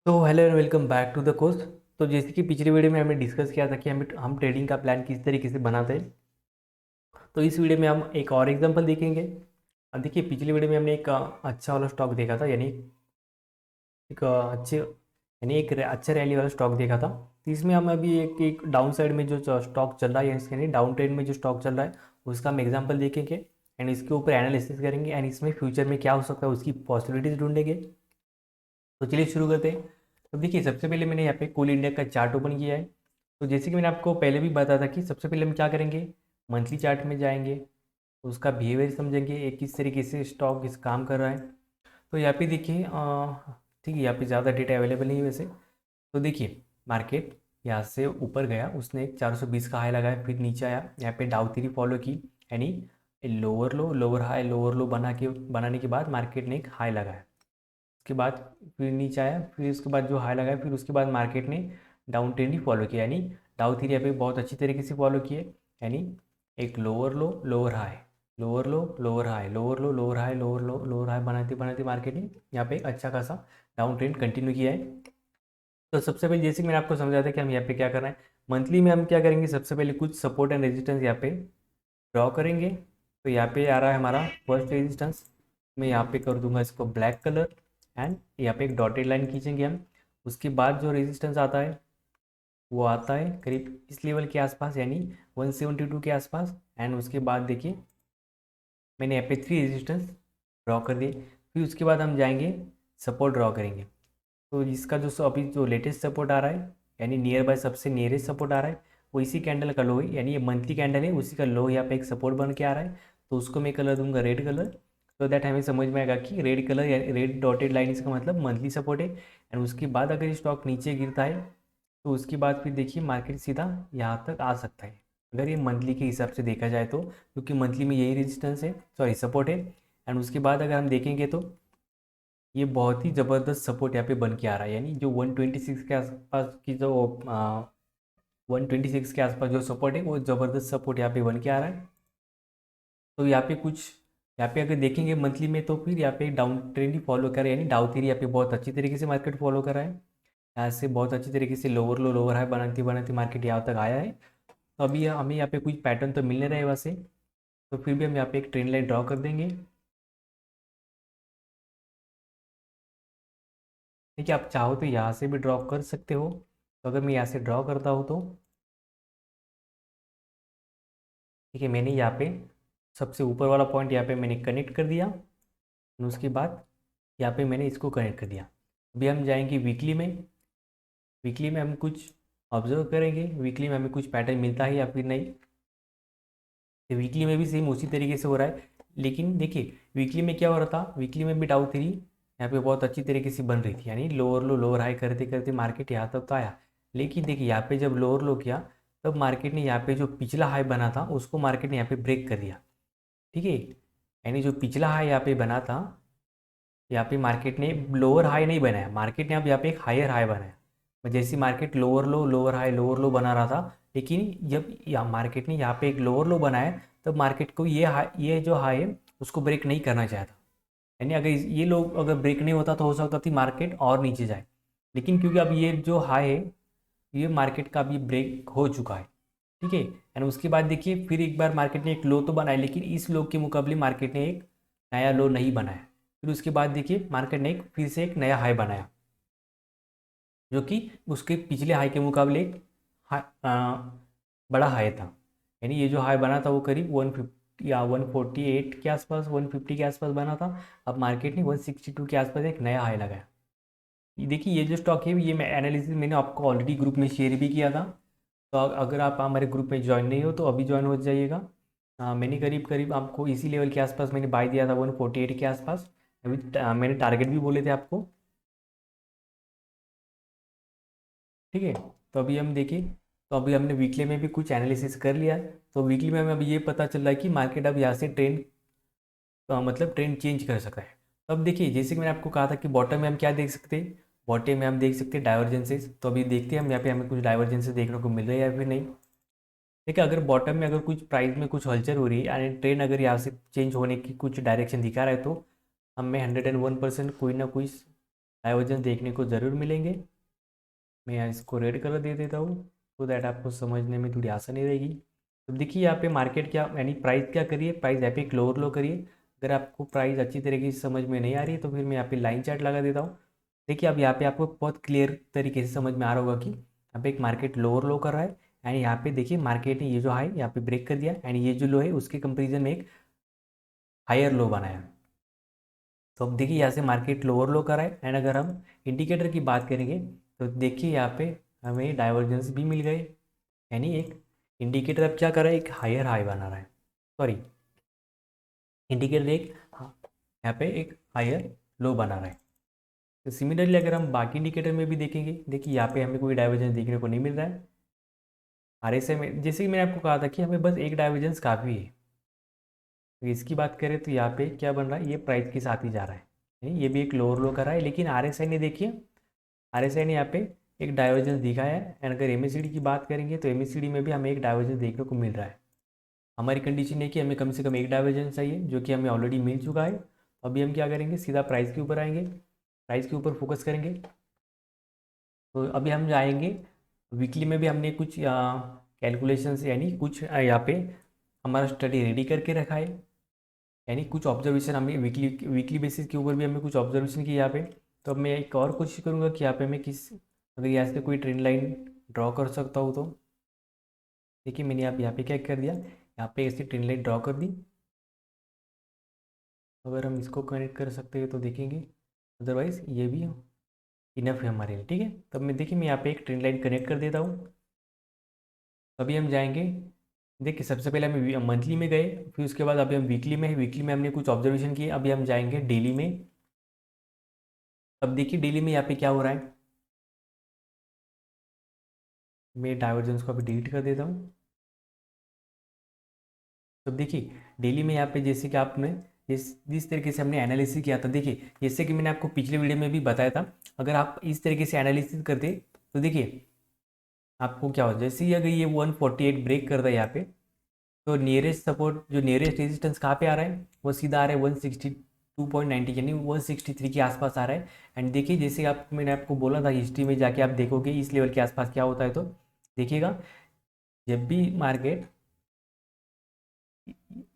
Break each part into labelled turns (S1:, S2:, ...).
S1: तो hello and welcome back to the course. तो जैसे कि पिछले वीडियो में हमने डिस्कस किया था कि हम ट्रेडिंग का प्लान किस तरीके से बनाते हैं। तो इस वीडियो में हम एक और एग्जांपल देखेंगे। अब देखिए, पिछले वीडियो में हमने एक अच्छा वाला स्टॉक देखा था, यानी एक अच्छा रैली वाला स्टॉक देखा था। तो इसमें हम अभी एक डाउन साइड में जो स्टॉक चल रहा है, यानी डाउन ट्रेंड में जो स्टॉक चल रहा है, उसका हम एग्जाम्पल देखेंगे एंड इसके ऊपर एनालिसिस करेंगे एंड इसमें फ्यूचर में क्या हो सकता है उसकी पॉसिबिलिटीज ढूंढेंगे। तो चलिए शुरू करते हैं। तो देखिए, सबसे पहले मैंने यहाँ पे कोल इंडिया का चार्ट ओपन किया है। तो जैसे कि मैंने आपको पहले भी बताया था कि सबसे पहले हम क्या करेंगे, मंथली चार्ट में जाएंगे, उसका बिहेवियर समझेंगे, एक किस तरीके से स्टॉक इस काम कर रहा है। तो यहाँ पे देखिए, ठीक है, यहाँ पे ज़्यादा डेटा अवेलेबल नहीं है वैसे। तो देखिए, मार्केट यहाँ से ऊपर गया, उसने एक 420 का हाई लगाया, फिर नीचे आया, यहाँ पे डाउ थ्री फॉलो की, यानी लोअर लो लोअर हाई लोअर लो बनाने के बाद मार्केट ने एक हाई लगाया। उसके बाद फिर नीचे आया, फिर उसके बाद जो हाई लगाया, फिर उसके बाद मार्केट ने डाउन ट्रेंड ही फॉलो किया, यानी डाउ थ्री यहाँ पे बहुत अच्छी तरीके से फॉलो किए। यानी एक लोअर लो लोअर हाई लोअर लो लोअर हाई लोअर लो लोअर हाई लोअर लो लोअर हाई बनाते बनाते मार्केट ने यहाँ पे एक अच्छा खासा डाउन ट्रेंड कंटिन्यू किया है। तो सबसे पहले जैसे कि मैंने आपको समझाया था कि हम यहाँ पे क्या कर रहे हैं, मंथली में हम क्या करेंगे, सबसे पहले कुछ सपोर्ट एंड रेजिस्टेंस यहाँ पे ड्रॉ करेंगे। तो यहाँ पे आ रहा है हमारा फर्स्ट रेजिस्टेंस। मैं यहाँ पे कर दूंगा इसको ब्लैक कलर एंड यहाँ पे एक डॉटेड लाइन खींचेंगे हम। उसके बाद जो रेजिस्टेंस आता है वो आता है करीब इस लेवल के आसपास, यानी 172 के आसपास। एंड उसके बाद देखिए, मैंने यहाँ पे 3 रेजिस्टेंस ड्रॉ कर दिए। फिर उसके बाद हम जाएंगे, सपोर्ट ड्रॉ करेंगे। तो इसका जो अभी जो लेटेस्ट सपोर्ट आ रहा है, यानी नियर बाय सबसे नियरेस्ट सपोर्ट आ रहा है, वो इसी कैंडल का लो है, यानी ये मंथली कैंडल है, उसी का लो यहाँ पे एक सपोर्ट बन के आ रहा है। तो उसको मैं कलर दूंगा रेड कलर। तो दैट हमें समझ में आएगा कि रेड कलर या रेड डॉटेड लाइन इसका मतलब मंथली सपोर्ट है। एंड उसके बाद अगर स्टॉक नीचे गिरता है तो उसके बाद फिर देखिए मार्केट सीधा यहाँ तक आ सकता है, अगर ये मंथली के हिसाब से देखा जाए तो, क्योंकि मंथली में यही रेजिस्टेंस है, सॉरी सपोर्ट है। एंड उसके बाद अगर हम देखेंगे तो ये बहुत ही ज़बरदस्त सपोर्ट यहाँ पे बन के आ रहा है, यानी जो 126 के आसपास की जो 126 के आसपास जो सपोर्ट है वो ज़बरदस्त सपोर्ट यहाँ पे बन के आ रहा है। तो यहाँ पे कुछ, यहाँ पे अगर देखेंगे मंथली में, तो फिर यहाँ पे डाउन ट्रेंड ही फॉलो कर रहा है, यानी डाउ थ्री यहाँ पे बहुत अच्छी तरीके से मार्केट फॉलो कर रहा है। यहाँ से बहुत अच्छी तरीके से लोअर लो लोअर हाई बनाते बनाते मार्केट यहाँ तक आया है। तो अभी हमें यहाँ पे कुछ पैटर्न तो मिल नहीं रहा है वैसे। तो फिर भी हम यहाँ पे एक ट्रेंड लाइन ड्रॉ कर देंगे। देखिए, आप चाहो तो यहाँ से भी ड्रॉ कर सकते हो। तो अगर मैं यहाँ से ड्रॉ करता हूँ तो देखिए, मैंने यहाँ पे सबसे ऊपर वाला पॉइंट यहाँ पे मैंने कनेक्ट कर दिया और उसके बाद यहाँ पे मैंने इसको कनेक्ट कर दिया। अभी हम जाएंगे वीकली में। वीकली में हम कुछ ऑब्जर्व करेंगे, वीकली में हमें कुछ पैटर्न मिलता है या फिर नहीं। तो वीकली में भी सेम उसी तरीके से हो रहा है, लेकिन देखिए वीकली में क्या हो रहा था, वीकली में भी डाउ थ्री यहाँ पे बहुत अच्छी तरीके से बन रही थी, यानी लोअर लो लोअर हाई करते करते मार्केट यहाँ तक तो आया। लेकिन देखिए, यहाँ पे जब लोअर लो किया तब मार्केट ने यहाँ पे जो पिछला हाई बना था उसको मार्केट ने यहाँ पे ब्रेक कर दिया। ठीक है, यानी जो पिछला हाई यहाँ पे बना था, यहाँ पे मार्केट ने लोअर हाई नहीं बनाया, मार्केट ने अब यहाँ पे एक हायर हाई बनाया। जैसी मार्केट लोअर लो लोअर लो बना रहा था, लेकिन जब मार्केट ने यहाँ पे एक लोअर लो बनाया तब मार्केट को ये जो हाई है उसको ब्रेक नहीं करना चाहता। यानी अगर ये लोग अगर ब्रेक नहीं होता तो हो सकता थी मार्केट और नीचे जाए। लेकिन क्योंकि अब ये जो हाई है ये मार्केट का अभी ब्रेक हो चुका है। ठीक है, एंड उसके बाद देखिए फिर एक बार मार्केट ने एक लो तो बनाया, लेकिन इस लो के मुकाबले मार्केट ने एक नया लो नहीं बनाया। फिर उसके बाद देखिए मार्केट ने फिर से एक नया हाई बनाया, जो कि उसके पिछले हाई के मुकाबले एक बड़ा हाई था। यानी ये जो हाई बना था वो करीब 150 या 148 के आसपास 150 के आसपास बना था। अब मार्केट ने 162 के आसपास एक नया हाई लगाया। ये देखिए, ये जो स्टॉक है ये मैं एनालिसिस मैंने आपको ऑलरेडी ग्रुप में शेयर भी किया था। तो अगर आप हमारे ग्रुप में ज्वाइन नहीं हो तो अभी ज्वाइन हो जाइएगा। मैंने करीब करीब आपको इसी लेवल के आसपास मैंने बाय दिया था 148 के आसपास। अभी मैंने टारगेट भी बोले थे आपको। ठीक है, तो अभी हम देखें, तो अभी हमने वीकली में भी कुछ एनालिसिस कर लिया है। तो वीकली में हमें अभी ये पता चल रहा है कि मार्केट अब यहाँ से ट्रेंड मतलब ट्रेंड चेंज कर सकता है। तो अब देखिए, जैसे कि मैंने आपको कहा था कि बॉटम में हम क्या देख सकते हैं, बॉटम में हम देख सकते हैं डाइवर्जेंसेस। तो अभी देखते हैं हम यहाँ पे हमें कुछ डाइवर्जेंसेस देखने को मिल रहे हैं या फिर नहीं। देखिए, अगर बॉटम में अगर कुछ प्राइस में कुछ हलचल हो रही है, यानी ट्रेंड अगर यहाँ से चेंज होने की कुछ डायरेक्शन दिखा रहा है, तो हमें 101% कोई ना कोई डाइवर्जेंस देखने को ज़रूर मिलेंगे। मैं यहाँ इसको रेड कलर दे देता हूँ तो दैट आपको समझने में थोड़ी आसानी रहेगी। तो देखिए यहाँ पे मार्केट क्या यानी प्राइस क्या करिए, प्राइस यहाँ पे एक लोअर लो करिए। अगर आपको प्राइस अच्छी तरीके से समझ में नहीं आ रही है तो फिर मैं यहाँ पे लाइन चार्ट लगा देता हूँ। देखिए अब यहाँ पे आपको बहुत क्लियर तरीके से समझ में आ रहा होगा कि यहाँ पे एक मार्केट लोअर लो कर रहा है एंड यहाँ पे देखिए मार्केट ने ये जो हाई यहाँ पे ब्रेक कर दिया एंड ये जो लो है उसके कंपेरिजन में एक हायर लो बनाया। तो अब देखिए यहाँ से मार्केट लोअर लो कर रहा है एंड अगर हम इंडिकेटर की बात करेंगे तो देखिए यहाँ पे हमें डाइवर्जेंस भी मिल गए। यानी एक इंडिकेटर अब क्या कर रहा है, एक हायर हाई बना रहा है, सॉरी इंडिकेटर एक यहाँ पे एक हायर लो बना रहा है। तो सिमिलरली अगर हम बाकी इंडिकेटर में भी देखेंगे, देखिए यहाँ पे हमें कोई डाइवर्जेंस देखने को नहीं मिल रहा है। RSI में जैसे कि मैंने आपको कहा था कि हमें बस एक डाइवर्जेंस काफ़ी है। तो इसकी बात करें तो यहाँ पे क्या बन रहा है, ये प्राइस के साथ ही जा रहा है, यानी ये भी एक लोअर लो कर रहा है। लेकिन RSI ने देखिए, RSI ने यहाँ पे एक डाइवर्जेंस दिखाया है एंड अगर MACD की बात करेंगे तो MACD में भी हमें एक डाइवर्जेंस देखने को मिल रहा है। हमारी कंडीशन है कि हमें कम से कम एक डाइवर्जेंस चाहिए जो कि हमें ऑलरेडी मिल चुका है। अभी हम क्या करेंगे, सीधा प्राइस के ऊपर आएंगे, प्राइस के ऊपर फोकस करेंगे। तो अभी हम जाएंगे वीकली में भी हमने कुछ कैलकुलेशंस यानी कुछ यहाँ पे हमारा स्टडी रेडी करके रखा है, यानी कुछ ऑब्जर्वेशन हमें वीकली वीकली बेसिस के ऊपर भी हमें कुछ ऑब्जर्वेशन किए यहाँ पे। तो अब मैं एक और कोशिश करूँगा कि यहाँ पे मैं किस अगर यहाँ से कोई ट्रेंड लाइन ड्रॉ कर सकता हूँ तो देखिए मैंने यहाँ पे क्या कर दिया, यहाँ पे ऐसी ट्रेंड लाइन ड्रॉ कर दी। अगर हम इसको कनेक्ट कर सकते हैं तो देखेंगे, अदरवाइज़ ये भी इनफ है हमारे लिए, ठीक है। तब मैं देखिए मैं यहाँ पे एक ट्रेंड लाइन कनेक्ट कर देता हूँ। अभी हम जाएंगे, देखिए सबसे पहले हम मंथली में गए, फिर उसके बाद अभी हम वीकली में है, वीकली में हमने कुछ ऑब्जर्वेशन किए। अभी हम जाएंगे डेली में। अब देखिए डेली में यहाँ पे क्या हो रहा है, मैं डाइवर्जेंस को अभी डिलीट कर देता हूँ। तो देखिए डेली में यहाँ पे जैसे कि आपने जिस तरीके से हमने एनालिसिस किया था, देखिए जैसे कि मैंने आपको पिछले वीडियो में भी बताया था, अगर आप इस तरीके से एनालिसिस करते तो देखिए आपको क्या हो, जैसे ही अगर ये 148 ब्रेक करता है यहाँ पे तो नियरेस्ट सपोर्ट जो नियरेस्ट रेजिस्टेंस कहाँ पे आ रहा है, वो सीधा आ रहा है 162.90 यानी 163 के आसपास आ रहा है। एंड देखिए जैसे आप मैंने आपको बोला था हिस्ट्री में जाके आप देखोगे इस लेवल के आसपास क्या होता है, तो देखिएगा जब भी मार्केट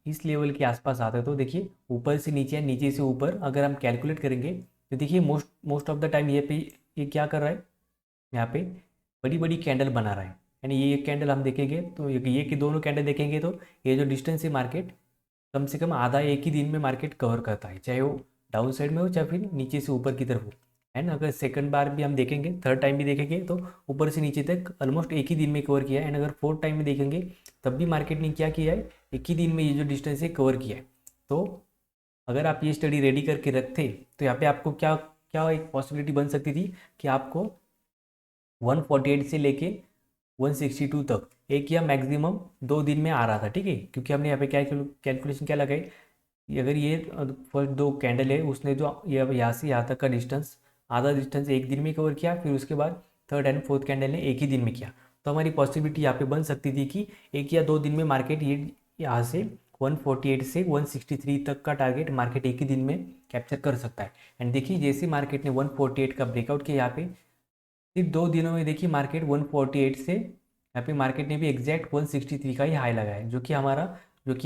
S1: इस लेवल के आसपास आता है तो देखिए ऊपर से नीचे या नीचे से ऊपर अगर हम कैलकुलेट करेंगे तो देखिए most most of the time ये पे ये क्या कर रहा है, यहाँ पे बड़ी बड़ी कैंडल बना रहा है। यानी ये एक कैंडल हम देखेंगे तो ये कि दोनों कैंडल देखेंगे तो ये जो डिस्टेंस है मार्केट कम से कम आधा एक ही दिन में मार्केट कवर करता है, चाहे वो डाउन साइड में हो चाहे फिर नीचे से ऊपर की तरफ हो, है ना। अगर सेकंड बार भी हम देखेंगे, थर्ड टाइम भी देखेंगे तो ऊपर से नीचे तक ऑलमोस्ट एक ही दिन में कवर किया है। एंड अगर फोर्थ टाइम में देखेंगे तब भी मार्केट ने क्या किया है, एक ही दिन में ये जो डिस्टेंस है कवर किया है। तो अगर आप ये स्टडी रेडी करके रखते तो यहाँ पे आपको क्या क्या एक पॉसिबिलिटी बन सकती थी कि आपको 148 से लेके 162 तक एक या मैक्सिमम 2 दिन में आ रहा था, ठीक है। क्योंकि हमने यहाँ पे क्या कैलकुलेशन क्या लगाई, अगर ये फर्स्ट दो कैंडल है उसने जो ये यहाँ से यहाँ तक का डिस्टेंस आधा डिस्टेंस एक दिन में कवर किया, फिर उसके बाद थर्ड एंड फोर्थ कैंडल ने एक ही दिन में किया। तो हमारी पॉसिबिलिटी यहाँ पे बन सकती थी कि 1 या 2 दिन में मार्केट ये यहाँ से 148 से 163 तक का टारगेट मार्केट एक ही दिन में कैप्चर कर सकता है। एंड देखिए जैसे मार्केट ने 148 का ब्रेकआउट किया यहाँ पे सिर्फ 2 दिनों में देखिए मार्केट 148 से यहाँ पे मार्केट ने भी एग्जैक्ट 163 का ही हाई लगाया है, जो कि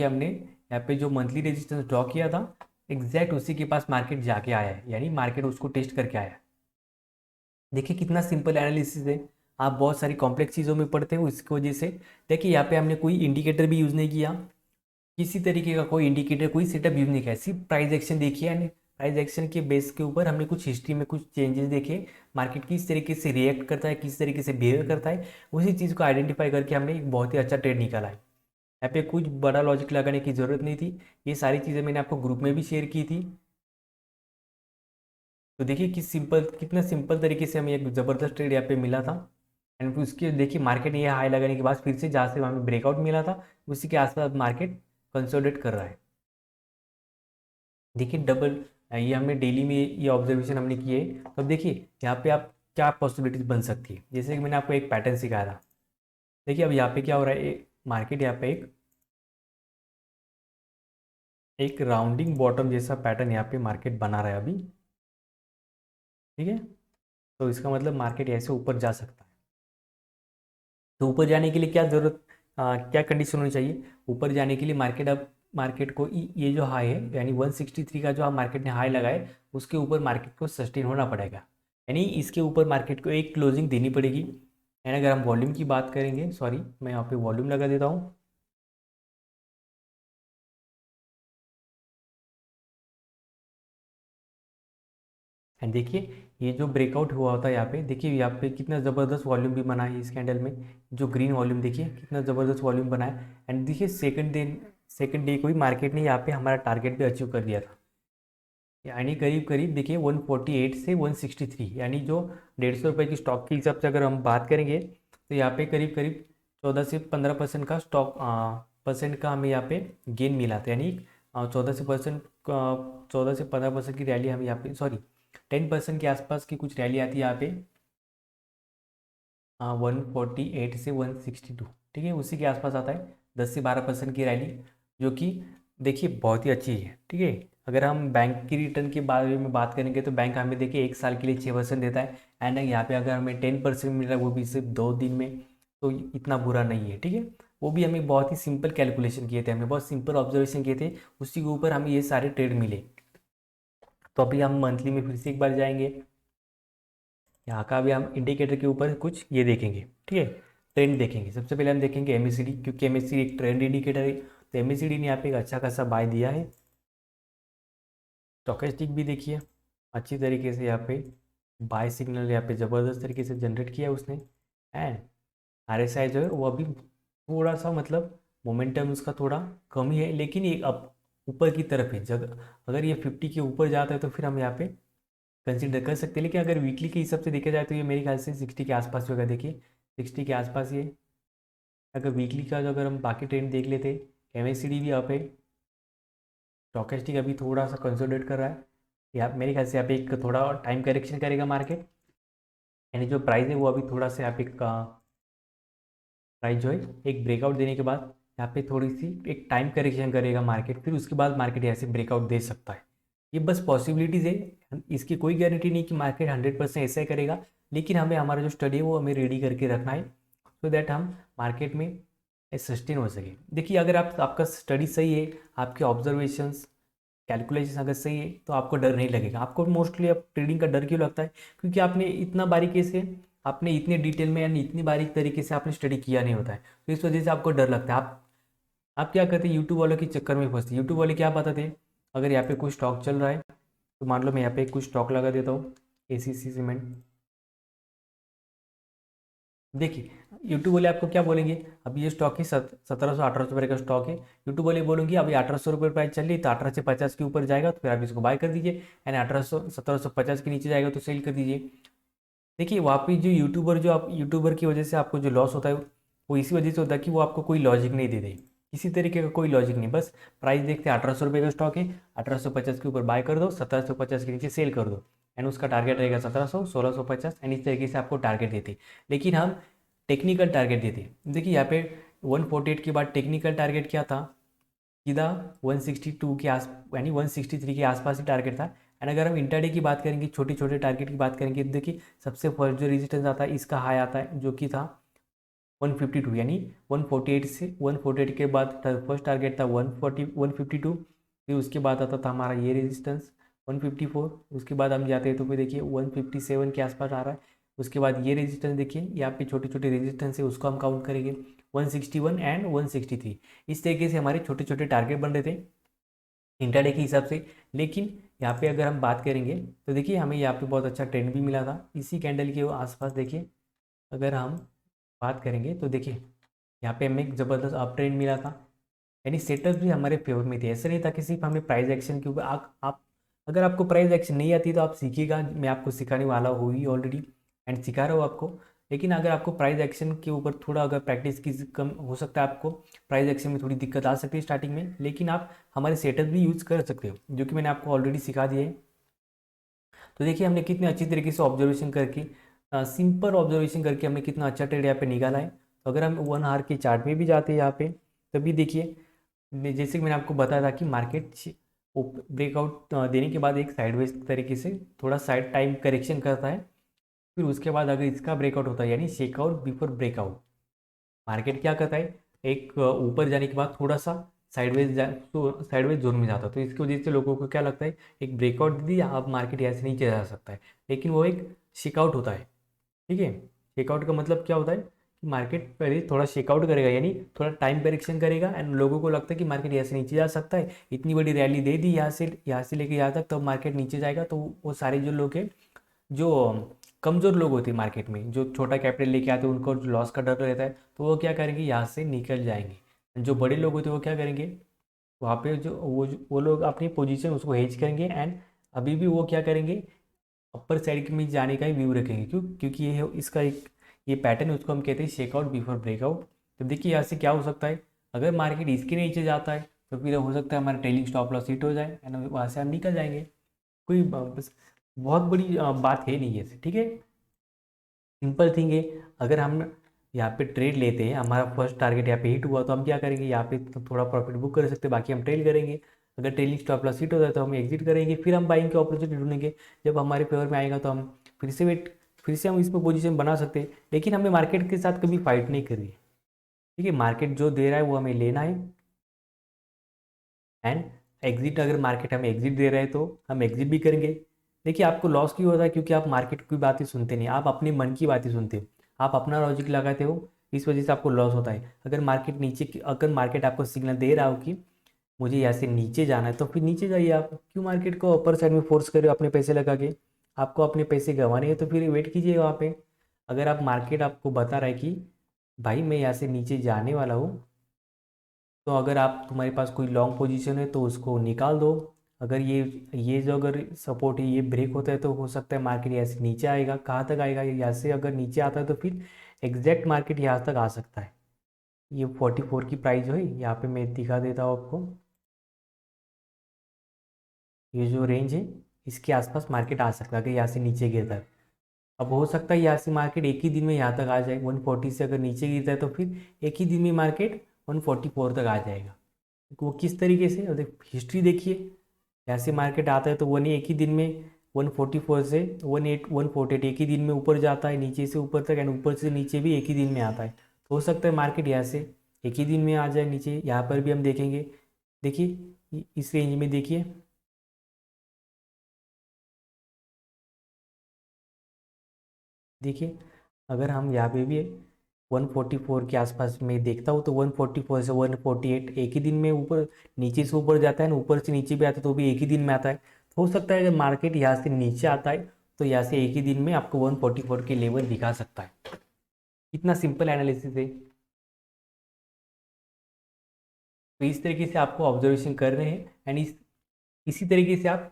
S1: हमने यहाँ पे जो मंथली रेजिस्टेंस ड्रॉ किया था एग्जैक्ट उसी के पास मार्केट जाके आया है, यानी मार्केट उसको टेस्ट करके आया है। देखिए कितना सिंपल एनालिसिस है, आप बहुत सारी कॉम्प्लेक्स चीज़ों में पढ़ते हो इसकी वजह से। देखिए यहाँ पे हमने कोई इंडिकेटर भी यूज़ नहीं किया, किसी तरीके का कोई इंडिकेटर कोई सेटअप यूज नहीं किया, सिर्फ प्राइस एक्शन देखिए एंड प्राइस एक्शन के बेस के ऊपर हमने कुछ हिस्ट्री में कुछ चेंजेस देखे, मार्केट किस तरीके से रिएक्ट करता है, किस तरीके से बिहेव करता है, उसी चीज़ को आइडेंटिफाई करके हमने एक बहुत ही अच्छा ट्रेड निकाला है। यहाँ पे कुछ बड़ा लॉजिक लगाने की ज़रूरत नहीं थी, ये सारी चीज़ें मैंने आपको ग्रुप में भी शेयर की थी। तो देखिए कितना सिंपल तरीके से हमें एक ज़बरदस्त ट्रेड यहाँ पे मिला था। एंड फिर उसके देखिए मार्केट ने ये हाई लगाने के बाद फिर से जहाँ से हमें ब्रेकआउट मिला था उसी के आसपास मार्केट कंसोलिडेट कर रहा है। देखिए डबल ये हमने डेली में ये ऑब्जर्वेशन हमने किए। तो अब देखिए यहाँ पे आप क्या पॉसिबिलिटीज बन सकती है, जैसे कि मैंने आपको एक पैटर्न सिखाया था। देखिए अब यहाँ पे क्या हो रहा है, मार्केट यहाँ पे एक राउंडिंग बॉटम जैसा पैटर्न यहाँ पे मार्केट बना रहा है अभी। ठीक है, तो इसका मतलब मार्केट ऐसे ऊपर जा सकता है। तो ऊपर जाने के लिए क्या ज़रूरत, क्या कंडीशन होनी चाहिए ऊपर जाने के लिए? मार्केट अब मार्केट को ये जो हाई है यानी 163 का जो आप मार्केट ने हाई लगाए उसके ऊपर मार्केट को सस्टेन होना पड़ेगा, यानी इसके ऊपर मार्केट को एक क्लोजिंग देनी पड़ेगी। एंड अगर हम वॉल्यूम की बात करेंगे, सॉरी मैं यहाँ पे वॉल्यूम लगा देता हूँ। एंड देखिए ये जो ब्रेकआउट हुआ होता है यहाँ पे, देखिए यहाँ पे कितना ज़बरदस्त वॉल्यूम भी बना है इस कैंडल में। जो ग्रीन वॉल्यूम देखिए कितना ज़बरदस्त वॉल्यूम बना है। एंड देखिए सेकंड डे को ही मार्केट ने यहाँ पे हमारा टारगेट भी अचीव कर दिया था, यानी करीब करीब देखिए 148 से 163, यानी जो 150 रुपये की स्टॉक के हिसाब से अगर हम बात करेंगे तो यहाँ पे करीब करीब 14 से 15% का स्टॉक परसेंट का हमें यहाँ पे गेन मिला था, यानी 14 से 15% की रैली हमें यहाँ पे, सॉरी 10% के आसपास की कुछ रैली आती है यहाँ पे 148 से 162, ठीक है उसी के आसपास आता है 10 से 12% की रैली, जो कि देखिए बहुत ही अच्छी है। ठीक है, अगर हम बैंक की रिटर्न के बारे में बात करेंगे तो बैंक हमें देखिए 1 साल के लिए 6% देता है। एंड यहाँ पे अगर हमें 10% मिल रहा है वो भी सिर्फ 2 दिन में, तो इतना बुरा नहीं है। ठीक है, वो भी हमें बहुत ही सिंपल कैलकुलेशन किए थे, हमने बहुत सिंपल ऑब्जर्वेशन किए थे, उसी के ऊपर हमें ये सारे ट्रेड मिले। तो अभी हम मंथली में फिर से एक बार जाएंगे, यहाँ का भी हम इंडिकेटर के ऊपर कुछ ये देखेंगे। ठीक है, ट्रेंड देखेंगे। सबसे पहले हम देखेंगे एमएससीडी, क्योंकि एमएससीडी एक ट्रेंड इंडिकेटर है, तो एमएससीडी ने यहाँ पे एक अच्छा खासा बाय दिया है। स्टोकेस्टिक भी देखिए अच्छी तरीके से यहाँ पे बाय सिग्नल यहाँ पे ज़बरदस्त तरीके से जनरेट किया उसने। एंड आरएसआई जो है वो अभी थोड़ा सा मतलब मोमेंटम उसका थोड़ा कम ही है, लेकिन ये अब ऊपर की तरफ है। जब अगर ये 50 के ऊपर जाता है तो फिर हम यहाँ पे कंसिडर कर सकते हैं, लेकिन अगर वीकली के हिसाब से देखा जाए तो ये मेरे ख्याल से 60 के आसपास होगा। देखिए 60 के आसपास ये, अगर वीकली का जो अगर हम बाकी ट्रेंड देख लेते, एमएससीडी भी यहाँ पे, स्टॉकेस्टिक अभी थोड़ा सा कंसोलिडेट कर रहा है, या मेरे ख्याल से यहाँ पे एक थोड़ा टाइम करेक्शन करेगा मार्केट, यानी जो प्राइस है वो अभी थोड़ा सा यहाँ पे प्राइस जो है एक ब्रेकआउट देने के बाद यहाँ पे थोड़ी सी एक टाइम करेक्शन करेगा मार्केट, फिर उसके बाद मार्केट यहाँ से ब्रेकआउट दे सकता है। ये बस पॉसिबिलिटीज़ है, इसकी कोई गारंटी नहीं कि मार्केट 100% ऐसा ही करेगा, लेकिन हमें हमारा जो स्टडी है वो हमें रेडी करके रखना है, सो दैट हम मार्केट में सस्टेन हो सके। देखिए अगर आपका स्टडी सही है, आपके ऑब्जर्वेशंस कैलकुलेशन अगर सही है, तो आपको डर नहीं लगेगा। आपको मोस्टली अब ट्रेडिंग का डर क्यों लगता है? क्योंकि आपने इतना बारीकी से, आपने इतने डिटेल में यानी इतनी बारीक तरीके से आपने स्टडी किया नहीं होता है, तो इस वजह से आपको डर लगता है। आप क्या करते हैं, यूट्यूब वालों के चक्कर में फंसते। यूट्यूब वाले क्या बताते हैं, अगर यहाँ पे कुछ स्टॉक चल रहा है, तो मान लो मैं यहाँ पे कुछ स्टॉक लगा देता हूँ, एसीसी सीमेंट। देखिए यूट्यूब वाले आपको क्या बोलेंगे, अभी ये स्टॉक है 1700-1800 रुपये का स्टॉक है, यूट्यूब वाले बोलेंगे अभी 1800 रुपये प्राइस चल रही है, तो 1850 के ऊपर जाएगा तो फिर आप इसको बाय कर दीजिए, यानी 1750 के नीचे जाएगा तो सेल कर दीजिए। देखिए वहाँ पे जो यूट्यूबर, जो आप यूट्यूबर की वजह से आपको जो लॉस होता है वो इसी वजह से होता है कि वो आपको कोई लॉजिक नहीं दे दे, किसी तरीके का कोई लॉजिक नहीं, बस प्राइस देखते हैं 1800 रुपये का स्टॉक है, 1850 के ऊपर बाय कर दो, 1750 के नीचे सेल कर दो, एंड उसका टारगेट रहेगा 1700, 1650, एंड इस तरीके से आपको टारगेट देते। लेकिन हम टेक्निकल टारगेट देते। देखिए यहाँ पे 148 के बाद टेक्निकल टारगेट क्या था, सीधा 162 के आस, यानी 163 के आसपास ही टारगेट था। एंड अगर हम इंटरडे की बात करेंगे, छोटे छोटे टारगेट की बात करेंगे, तो देखिए सबसे फर्स्ट जो रेजिस्टेंस आता है इसका हाई आता है जो कि था 152, यानी 148 से 148 के बाद फर्स्ट टारगेट था 152, फिर उसके बाद आता था हमारा ये रेजिस्टेंस 154, उसके बाद हम जाते हैं तो फिर देखिए 157 के आसपास आ रहा है, उसके बाद ये रेजिस्टेंस देखिए यहाँ पे छोटे छोटे रेजिस्टेंस है उसको हम काउंट करेंगे 161 एंड 163। इस तरीके से हमारे छोटे छोटे टारगेट बन रहे थे इंटरडे के हिसाब से। लेकिन यहाँ पे अगर हम बात करेंगे तो देखिए हमें यहाँ पे बहुत अच्छा ट्रेंड भी मिला था इसी कैंडल के आसपास। देखिए अगर हम बात करेंगे तो देखिए यहाँ पे हमें एक ज़बरदस्त अप ट्रेंड मिला था, यानी सेटअप भी हमारे फेवर में थे। ऐसा नहीं था कि सिर्फ हमें प्राइस एक्शन के ऊपर आप अगर आपको प्राइस एक्शन नहीं आती तो आप सीखिएगा, मैं आपको सिखाने वाला हूँ ही ऑलरेडी, एंड सिखा रहा हूँ आपको। लेकिन अगर आपको प्राइस एक्शन के ऊपर थोड़ा अगर प्रैक्टिस की कम हो सकता है, आपको प्राइस एक्शन में थोड़ी दिक्कत आ सकती है स्टार्टिंग में, लेकिन आप हमारे सेटअप भी यूज़ कर सकते हो जो कि मैंने आपको ऑलरेडी सिखा दिए हैं। तो देखिए हमने कितने अच्छी तरीके से ऑब्जर्वेशन करके, सिंपल ऑब्जर्वेशन करके हमने कितना अच्छा ट्रेड यहाँ पे निकाला है। तो अगर हम 1 आवर के चार्ट में भी जाते हैं यहाँ पे, तभी देखिए जैसे कि मैंने आपको बताया था कि मार्केट ब्रेकआउट देने के बाद एक साइडवेज तरीके से थोड़ा साइड टाइम करेक्शन करता है। फिर उसके बाद अगर इसका ब्रेकआउट होता है यानी शेकआउट बिफोर ब्रेकआउट, मार्केट क्या करता है, एक ऊपर जाने के बाद थोड़ा सा साइडवेज तो साइडवेज जोन में जाता है। तो इसकी वजह से लोगों को क्या लगता है, एक ब्रेकआउट दे दिया अब मार्केट ऐसे नीचे जा सकता है, लेकिन वो एक शेकआउट होता है। ठीक है, चेकआउट का मतलब क्या होता है कि मार्केट पहले थोड़ा चेकआउट करेगा यानी थोड़ा टाइम करेक्शन करेगा एंड लोगों को लगता है कि मार्केट यहाँ से नीचे जा सकता है, इतनी बड़ी रैली दे दी यहाँ से लेके यहाँ तक, तब मार्केट नीचे जाएगा। तो वो सारे जो लोग हैं, जो कमज़ोर लोग होते हैं मार्केट में, जो छोटा कैपिटल लेके आते हैं, उनको लॉस का डर रहता है, तो वो क्या करेंगे, यहाँ से निकल जाएंगे। जो बड़े लोग होते हैं वो क्या करेंगे, वहाँ पे वो लोग अपनी पोजीशन उसको हेज करेंगे एंड अभी भी वो क्या करेंगे, अपर साइड में जाने का ही व्यू रखेंगे। क्योंकि ये है इसका एक ये पैटर्न है, उसको हम कहते हैं शेकआउट बिफोर ब्रेकआउट। तो देखिए यहाँ से क्या हो सकता है, अगर मार्केट इसके नीचे जाता है तो फिर हो सकता है हमारा ट्रेलिंग स्टॉप लॉस हिट हो जाए एंड वहाँ से हम निकल जाएंगे। कोई बस बहुत बड़ी बात है नहीं है, ठीक है, सिंपल थिंग है। अगर हम यहाँ पे ट्रेड लेते हैं, हमारा फर्स्ट टारगेट यहाँ पे हिट हुआ तो हम क्या करेंगे, यहाँ पे तो थोड़ा प्रॉफिट बुक कर सकते हैं, बाकी हम ट्रेल करेंगे। अगर ट्रेलिंग स्टॉप लॉस हिट हो जाए तो हम एग्जिट करेंगे, फिर हम बाइंग की अपॉर्चुनिटी ढूंढेंगे। जब हमारे फेवर में आएगा तो हम फिर से हम इसमें पोजीशन बना सकते हैं, लेकिन हमें मार्केट के साथ कभी फाइट नहीं करनी है। ठीक है, मार्केट जो दे रहा है वो हमें लेना है एंड एग्जिट, अगर मार्केट हमें एग्जिट दे रहा है तो हम एग्जिट भी करेंगे। देखिए आपको लॉस क्यों होता है, क्योंकि आप मार्केट की बातें सुनते नहीं, आप अपने मन की बातें सुनते हो, आप अपना लॉजिक लगाते हो, इस वजह से आपको लॉस होता है। अगर मार्केट आपको सिग्नल दे रहा हो कि मुझे यहाँ से नीचे जाना है तो फिर नीचे जाइए। आप क्यों मार्केट को अपर साइड में फोर्स कर रहे हो अपने पैसे लगा के, आपको अपने पैसे गंवाने हैं तो फिर वेट कीजिए वहाँ पे। अगर आप मार्केट आपको बता रहा है कि भाई मैं यहाँ से नीचे जाने वाला हूँ, तो अगर आप तुम्हारे पास कोई लॉन्ग पोजीशन है तो उसको निकाल दो। अगर ये जो अगर सपोर्ट है ये ब्रेक होता है तो हो सकता है मार्केट यहाँ से नीचे आएगा। कहाँ तक आएगा, यहाँ से अगर नीचे आता है तो फिर एग्जैक्ट मार्केट यहाँ तक आ सकता है। ये 44 की प्राइस जो है यहाँ पे मैं दिखा देता हूँ आपको, ये जो रेंज है इसके आसपास मार्केट आ सकता है अगर यहाँ से नीचे गिरता है। अब हो सकता है यहाँ से मार्केट एक ही दिन में यहाँ तक आ जाए, 140 से अगर नीचे गिरता है तो फिर एक ही दिन में मार्केट 144 तक आ जाएगा। वो किस तरीके से, और हिस्ट्री देखिए, यहाँ से मार्केट आता है तो वन एक ही दिन में 144 से 148 एक ही दिन में ऊपर जाता है, नीचे से ऊपर तक एंड ऊपर से नीचे भी एक ही दिन में आता है। तो हो सकता है मार्केट यहाँ से एक ही दिन में आ जाए नीचे। यहाँ पर भी हम देखेंगे, देखिए इस रेंज में देखिए, देखिए अगर हम यहाँ पे भी 144 के आसपास में देखता हूँ तो 144 से 148 एक ही दिन में ऊपर नीचे से ऊपर जाता है ना, ऊपर से नीचे भी आता है तो भी एक ही दिन में आता है। तो हो सकता है अगर मार्केट यहाँ से नीचे आता है तो यहाँ से एक ही दिन में आपको 144 के लेवल दिखा सकता है। इतना सिंपल एनालिसिस है। तो इस तरीके से आपको ऑब्जर्वेशन कर रहे हैं एंड इसी तरीके से आप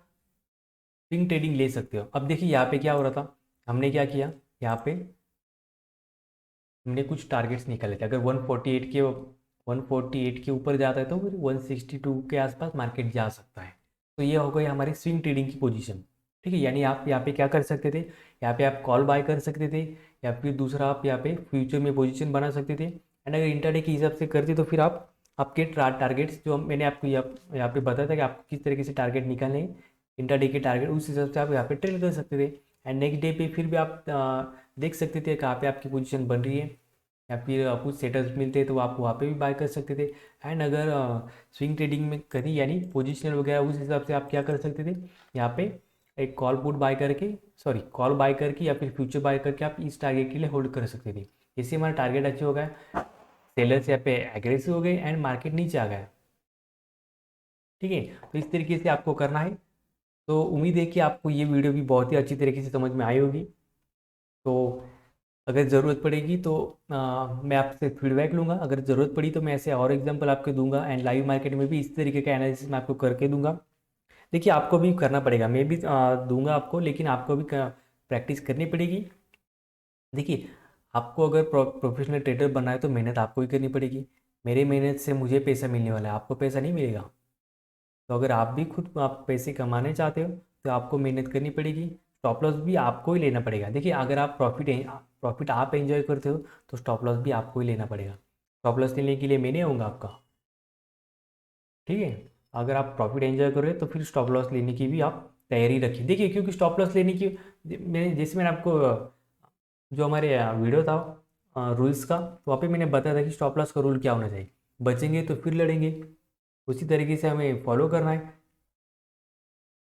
S1: स्विंग ट्रेडिंग ले सकते हो। अब देखिए यहाँ पे क्या हो रहा था, हमने क्या किया, यहाँ पे हमने कुछ टारगेट्स निकाले थे। अगर 148 के ऊपर जाता है तो फिर 162 के आसपास मार्केट जा सकता है। तो ये हो गई हमारी स्विंग ट्रेडिंग की पोजीशन। ठीक है, यानी आप यहाँ पे क्या कर सकते थे, यहाँ पे आप कॉल बाय कर सकते थे, या फिर दूसरा आप यहाँ पे फ्यूचर में पोजीशन बना सकते थे। एंड अगर इंटरडे के हिसाब से करते तो फिर आप आपके टारगेट्स जो मैंने आपको यहाँ पे बताया था कि आपको किस तरीके से टारगेट निकालने हैं, इंटरडे के टारगेट, उस हिसाब से आप यहाँ पे ट्रेड कर सकते थे। एंड नेक्स्ट डे पे फिर भी आप देख सकते थे कहाँ पे आपकी पोजीशन बन रही है, या फिर कुछ सेटल्स मिलते हैं तो आप वहाँ पे भी बाय कर सकते थे। एंड अगर स्विंग ट्रेडिंग में करी यानी पोजिशनल वगैरह, उस हिसाब से आप क्या कर सकते थे, यहाँ पे एक कॉल बाय करके, सॉरी कॉल बाय करके या फिर फ्यूचर बाय करके आप इस टारगेट के लिए होल्ड कर सकते थे। इससे हमारा टारगेट अचीव हो गया, सेलर्स यहाँ पे एग्रेसिव हो गए एंड मार्केट नीचे आ गया। ठीक है, तो इस तरीके से आपको करना है। तो उम्मीद है कि आपको ये वीडियो भी बहुत ही अच्छी तरीके से समझ में आई होगी। तो अगर ज़रूरत पड़ेगी तो मैं आपसे फीडबैक लूँगा, अगर ज़रूरत पड़ी तो मैं ऐसे और एग्जांपल आपके दूंगा एंड लाइव मार्केट में भी इस तरीके का एनालिसिस मैं आपको करके दूंगा। देखिए आपको भी करना पड़ेगा, मैं भी दूंगा आपको, लेकिन आपको भी प्रैक्टिस करनी पड़ेगी। देखिए आपको अगर प्रोफेशनल ट्रेडर बनना है तो मेहनत आपको ही करनी पड़ेगी। मेरे मेहनत से मुझे पैसा मिलने वाला है, आपको पैसा नहीं मिलेगा। तो अगर आप भी खुद आप पैसे कमाने चाहते हो तो आपको मेहनत करनी पड़ेगी, स्टॉप लॉस भी आपको ही लेना पड़ेगा। देखिए अगर आप प्रॉफिट आप एंजॉय करते हो तो स्टॉप लॉस भी आपको ही लेना पड़ेगा। स्टॉप लॉस लेने के लिए मैं नहीं आऊँगा आपका। ठीक है, अगर आप प्रॉफिट एंजॉय कर रहे हो तो फिर स्टॉप लॉस लेने की भी आप तैयारी रखिए। देखिए क्योंकि स्टॉप लॉस लेने की मैंने आपको जो हमारे वीडियो था रूल्स का, तो वहाँ पे मैंने बताया था कि स्टॉप लॉस का रूल क्या होना चाहिए। बचेंगे तो फिर लड़ेंगे, उसी तरीके से हमें फॉलो करना है।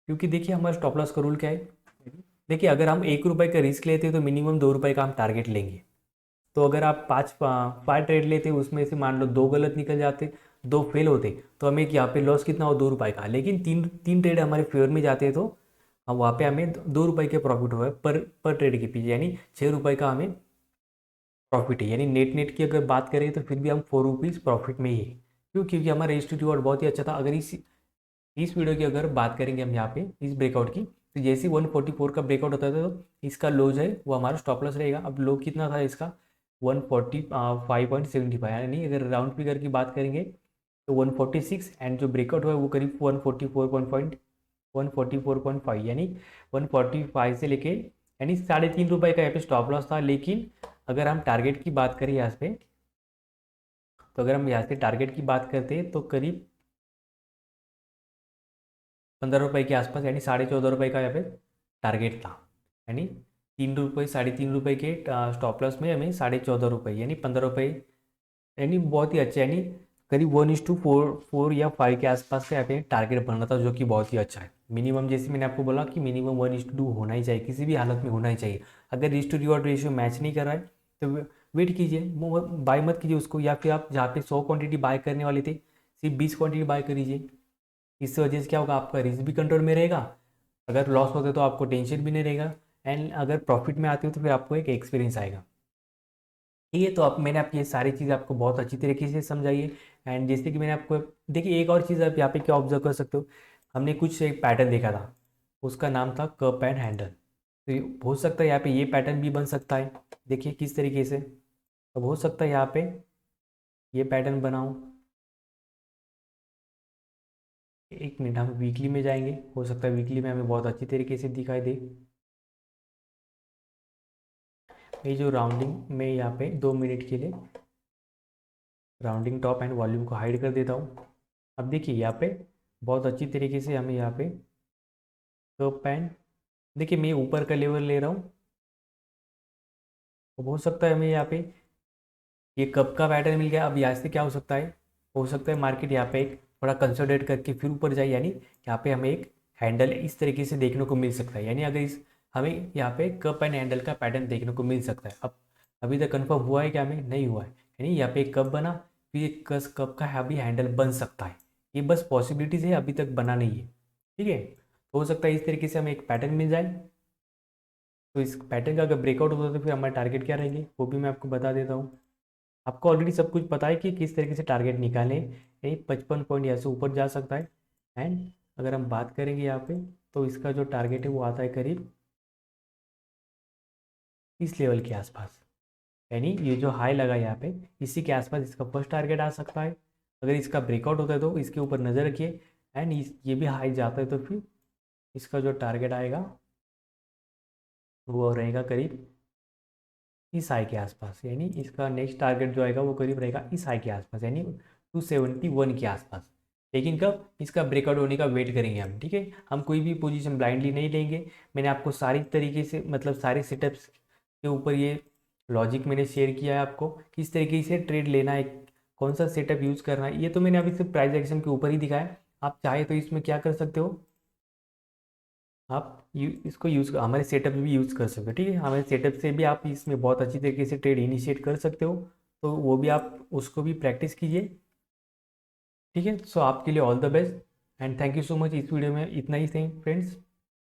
S1: क्योंकि देखिए हमारा स्टॉप लॉस का रूल क्या है, देखिए अगर हम 1 रुपये का रिस्क लेते हैं तो मिनिमम 2 रुपये का हम टारगेट लेंगे। तो अगर आप 5 ट्रेड लेते उसमें से मान लो 2 गलत निकल जाते, 2 फेल होते, तो हमें यहाँ पे लॉस कितना हो, 2 रुपये का। लेकिन तीन तीन ट्रेड हमारे फेवर में जाते हैं तो हम वहाँ पे हमें 2 रुपये के प्रॉफिट हुआ है पर ट्रेड के पीछे, यानी 6 रुपये का हमें प्रॉफिट है। यानी नेट नेट की अगर बात करें तो फिर भी हम 4 रुपीज़ प्रॉफिट में ही है। क्यों? क्योंकि हमारा रजिस्ट्री रिवॉर्ड बहुत ही अच्छा था। अगर इस वीडियो की अगर बात करेंगे हम यहाँ पे इस ब्रेकआउट की, तो जैसे 144 का ब्रेकआउट होता था तो इसका लो जो है वो हमारा स्टॉप लॉस रहेगा। अब लो कितना था इसका, 145.75, यानी अगर राउंड फिगर की बात करेंगे तो 146, एंड जो ब्रेकआउट हुआ है वो करीब 144.5, यानी 145 से लेके यानी 3.5 रुपये का यहाँ पे स्टॉप लॉस था। लेकिन अगर हम टारगेट की बात करें यहाँ पे, तो अगर हम यहाँ से टारगेट की बात करते हैं तो करीब 15 रुपये के आसपास, यानी 14.5 रुपये का यहाँ पे टारगेट था। यानी 3 रुपये 3.5 रुपये के स्टॉप लॉस में हमें 14.5 रुपये यानी 15 रुपये, यानी बहुत ही अच्छा, यानी करीब 1:4 या 5 के आसपास का यहाँ पे टारगेट बनना था, जो कि बहुत ही अच्छा है। मिनिमम जैसे मैंने आपको बोला कि मिनिमम 1:2 होना ही चाहिए, किसी भी हालत में होना ही चाहिए। अगर risk to reward ratio match नहीं कर रहा है तो वेट कीजिए, बाय मत कीजिए उसको, या फिर आप जहाँ पे 100 क्वांटिटी बाय करने वाले थे सिर्फ 20 क्वांटिटी बाय करीजिए। इससे वजह से क्या होगा, आपका रिस्क भी कंट्रोल में रहेगा, अगर लॉस होते तो आपको टेंशन भी नहीं रहेगा, एंड अगर प्रॉफिट में आते हो तो फिर आपको एक एक्सपीरियंस आएगा। ठीक है, तो अब मैंने आपकी ये सारी चीज़ आपको बहुत अच्छी तरीके से समझाई है। एंड जैसे कि मैंने आपको, देखिए एक और चीज़ आप यहाँ पे क्या ऑब्जर्व कर सकते हो, हमने कुछ एक पैटर्न देखा था, उसका नाम था कप एंड हैंडल। तो हो सकता है यहाँ पे ये पैटर्न भी बन सकता है। देखिए किस तरीके से, अब हो सकता है यहाँ पे ये पैटर्न बनाऊँ। एक मिनट, हम वीकली में जाएंगे, हो सकता है वीकली में हमें बहुत अच्छी तरीके से दिखाई दे। ये जो राउंडिंग में यहाँ पे 2 मिनट के लिए राउंडिंग टॉप एंड वॉल्यूम को हाइड कर देता हूँ। अब देखिए यहाँ पे बहुत अच्छी तरीके से हमें यहाँ पे कप एंड, देखिए मैं ऊपर का लेवल ले रहा हूँ। अब हो सकता है हमें यहाँ पे ये कप का पैटर्न मिल गया। अब यहाँ से क्या हो सकता है मार्केट यहाँ पे एक थोड़ा कंसोलिडेट करके फिर ऊपर जाए, यानी यहाँ पे हमें एक हैंडल इस तरीके से देखने को मिल सकता है। यानी अगर इस हमें यहाँ पे कप एंड हैंडल का पैटर्न देखने को मिल सकता है। अब अभी तक कंफर्म हुआ है क्या, हमें नहीं हुआ है, यानी यहाँ पे एक कप बना, फिर एक कस कप का अभी हैंडल बन सकता है। ये बस पॉसिबिलिटीज है, अभी तक बना नहीं है। ठीक है, तो हो सकता है इस तरीके से हमें एक पैटर्न मिल जाए। तो इस पैटर्न का अगर ब्रेकआउट होता है तो फिर हमारे टारगेट क्या रहेंगे वो भी मैं आपको बता देता हूँ। आपको ऑलरेडी सब कुछ पता है कि किस तरीके से टारगेट निकालें, यही 55 पॉइंट यहाँ से ऊपर जा सकता है। एंड अगर हम बात करेंगे यहाँ पे, तो इसका जो टारगेट है वो आता है करीब इस लेवल के आसपास, यानी ये जो हाई लगा यहाँ पे इसी के आसपास इसका फर्स्ट टारगेट आ सकता है। अगर इसका ब्रेकआउट होता है तो इसके ऊपर नज़र रखिए, एंड ये भी हाई जाता है तो फिर इसका जो टारगेट आएगा वो रहेगा करीब इस हाई के आसपास, यानी इसका नेक्स्ट टारगेट जो आएगा वो करीब रहेगा इस हाई के आसपास, यानी 271 के आसपास। लेकिन कब, इसका ब्रेकआउट होने का वेट करेंगे हम। ठीक है, हम कोई भी पोजीशन ब्लाइंडली नहीं लेंगे। मैंने आपको सारी तरीके से मतलब सारे सेटअप्स के ऊपर ये लॉजिक मैंने शेयर किया है आपको, किस तरीके से ट्रेड लेना है, कौन सा सेटअप यूज़ करना है। ये तो मैंने अभी सिर्फ प्राइस एक्शन के ऊपर ही दिखाया। आप चाहे तो इसमें क्या कर सकते हो, आप इसको यूज़ हमारे सेटअप में भी यूज़ कर सकते हो। ठीक है, हमारे सेटअप से भी आप इसमें बहुत अच्छी तरीके से ट्रेड इनिशिएट कर सकते हो, तो वो भी आप उसको भी प्रैक्टिस कीजिए। ठीक है, सो आपके लिए all the best, and thank you so much. इस वीडियो में इतना ही सही फ्रेंड्स।